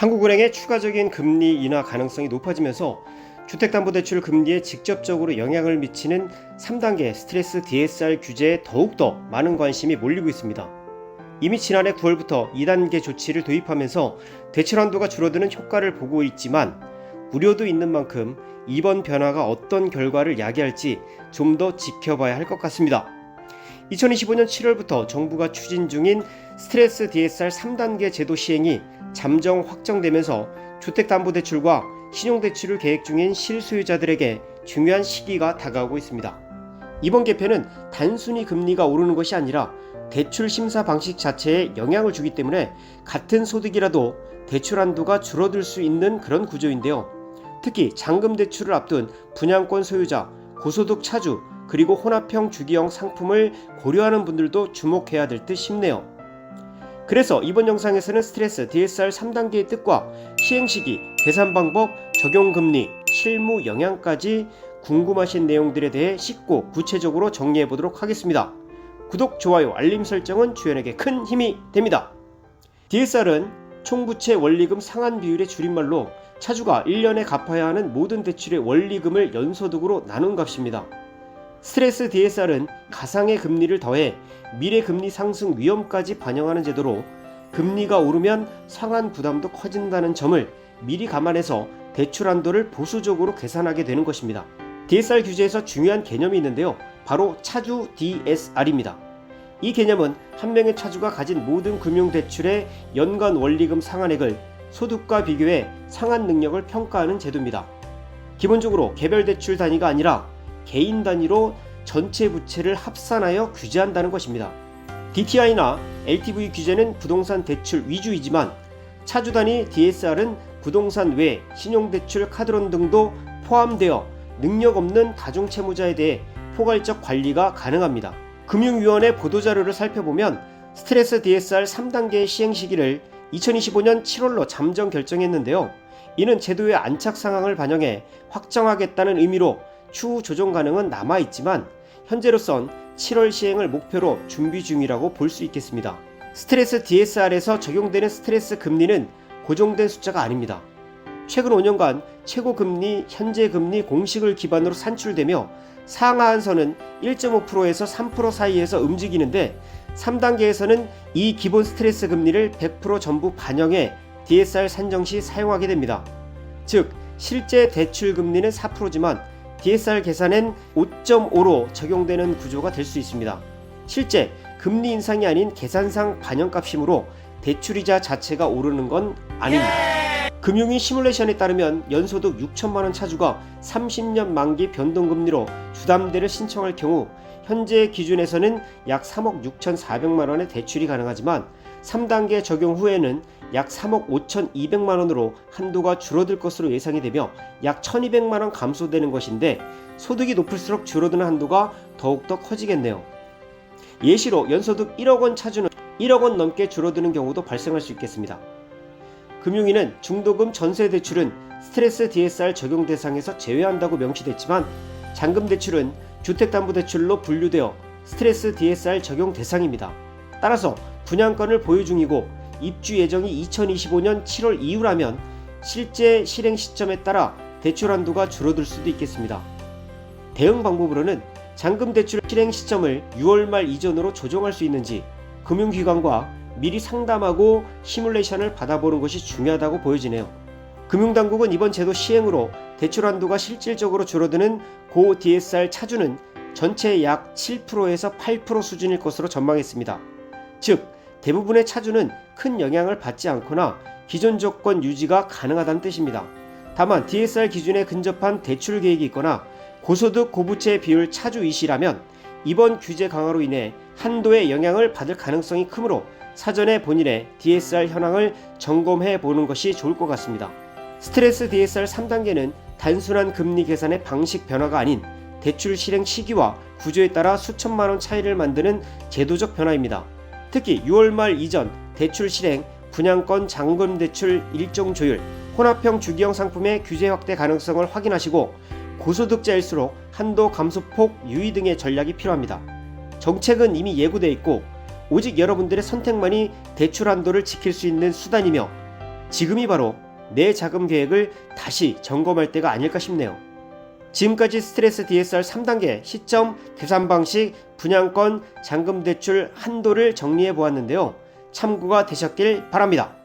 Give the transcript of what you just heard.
한국은행의 추가적인 금리 인하 가능성이 높아지면서 주택담보대출 금리에 직접적으로 영향을 미치는 3단계 스트레스 DSR 규제에 더욱더 많은 관심이 몰리고 있습니다. 이미 지난해 9월부터 2단계 조치를 도입하면서 대출 한도가 줄어드는 효과를 보고 있지만 우려도 있는 만큼 이번 변화가 어떤 결과를 야기할지 좀 더 지켜봐야 할 것 같습니다. 2025년 7월부터 정부가 추진 중인 스트레스 DSR 3단계 제도 시행이 잠정 확정되면서 주택담보대출과 신용대출을 계획 중인 실소유자들에게 중요한 시기가 다가오고 있습니다. 이번 개편은 단순히 금리가 오르는 것이 아니라 대출 심사 방식 자체에 영향을 주기 때문에 같은 소득이라도 대출 한도가 줄어들 수 있는 그런 구조인데요. 특히 잔금 대출을 앞둔 분양권 소유자, 고소득 차주, 그리고 혼합형 주기형 상품을 고려하는 분들도 주목해야 될 듯 싶네요. 그래서 이번 영상에서는 스트레스 DSR 3단계의 뜻과 시행시기, 계산 방법, 적용금리, 실무 영향까지 궁금하신 내용들에 대해 쉽고 구체적으로 정리해 보도록 하겠습니다. 구독, 좋아요, 알림 설정은 주연에게 큰 힘이 됩니다. DSR은 총부채 원리금 상한 비율의 줄임말로 차주가 1년에 갚아야 하는 모든 대출의 원리금을 연소득으로 나눈 값입니다. 스트레스 DSR은 가상의 금리를 더해 미래 금리 상승 위험까지 반영하는 제도로 금리가 오르면 상한 부담도 커진다는 점을 미리 감안해서 대출 한도를 보수적으로 계산하게 되는 것입니다. DSR 규제에서 중요한 개념이 있는데요. 바로 차주 DSR입니다. 이 개념은 한 명의 차주가 가진 모든 금융대출의 연간 원리금 상한액을 소득과 비교해 상한 능력을 평가하는 제도입니다. 기본적으로 개별 대출 단위가 아니라 개인 단위로 전체 부채를 합산하여 규제한다는 것입니다. DTI나 LTV 규제는 부동산 대출 위주이지만 차주 단위 DSR은 부동산 외 신용대출, 카드론 등도 포함되어 능력 없는 다중채무자에 대해 포괄적 관리가 가능합니다. 금융위원회 보도자료를 살펴보면 스트레스 DSR 3단계의 시행 시기를 2025년 7월로 잠정 결정했는데요. 이는 제도의 안착 상황을 반영해 확정하겠다는 의미로 추후 조정 가능은 남아있지만 현재로선 7월 시행을 목표로 준비 중이라고 볼 수 있겠습니다. 스트레스 DSR에서 적용되는 스트레스 금리는 고정된 숫자가 아닙니다. 최근 5년간 최고금리, 현재금리 공식을 기반으로 산출되며 상하한선은 1.5%에서 3% 사이에서 움직이는데 3단계에서는 이 기본 스트레스 금리를 100% 전부 반영해 DSR 산정 시 사용하게 됩니다. 즉 실제 대출 금리는 4%지만 DSR 계산엔 5.5로 적용되는 구조가 될 수 있습니다. 실제 금리 인상이 아닌 계산상 반영값이므로 대출이자 자체가 오르는 건 아닙니다. 금융위 시뮬레이션에 따르면 연소득 6천만원 차주가 30년 만기 변동금리로 주담대를 신청할 경우 현재 기준에서는 약 3억 6,400만원의 대출이 가능하지만 3단계 적용 후에는 약 3억 5,200만원으로 한도가 줄어들 것으로 예상이 되며 약 1,200만원 감소되는 것인데 소득이 높을수록 줄어드는 한도가 더욱더 커지겠네요. 예시로 연소득 1억원 차주는 1억원 넘게 줄어드는 경우도 발생할 수 있겠습니다. 금융위는 중도금 전세대출은 스트레스 DSR 적용 대상에서 제외한다고 명시됐지만 잔금대출은 주택담보대출로 분류되어 스트레스 DSR 적용 대상입니다. 따라서 분양권을 보유 중이고 입주 예정이 2025년 7월 이후라면 실제 실행 시점에 따라 대출 한도가 줄어들 수도 있겠습니다. 대응 방법으로는 잔금대출 실행 시점을 6월 말 이전으로 조정할 수 있는지 금융기관과 미리 상담하고 시뮬레이션을 받아보는 것이 중요하다고 보여지네요. 금융당국은 이번 제도 시행으로 대출 한도가 실질적으로 줄어드는 고 DSR 차주는 전체의 약 7%에서 8% 수준일 것으로 전망했습니다. 즉 대부분의 차주는 큰 영향을 받지 않거나 기존 조건 유지가 가능하다는 뜻입니다. 다만 DSR 기준에 근접한 대출 계획이 있거나 고소득 고부채 비율 차주이시라면 이번 규제 강화로 인해 한도에 영향을 받을 가능성이 크므로 사전에 본인의 DSR 현황을 점검해 보는 것이 좋을 것 같습니다. 스트레스 DSR 3단계는 단순한 금리 계산의 방식 변화가 아닌 대출 실행 시기와 구조에 따라 수천만원 차이를 만드는 제도적 변화입니다. 특히 6월 말 이전 대출 실행, 분양권 잔금 대출 일정 조율, 혼합형 주기형 상품의 규제 확대 가능성을 확인하시고 고소득자일수록 한도 감소폭 유의 등의 전략이 필요합니다. 정책은 이미 예고되어 있고 오직 여러분들의 선택만이 대출 한도를 지킬 수 있는 수단이며 지금이 바로 내 자금 계획을 다시 점검할 때가 아닐까 싶네요. 지금까지 스트레스 DSR 3단계 시점, 계산 방식, 분양권, 잔금 대출 한도를 정리해 보았는데요. 참고가 되셨길 바랍니다.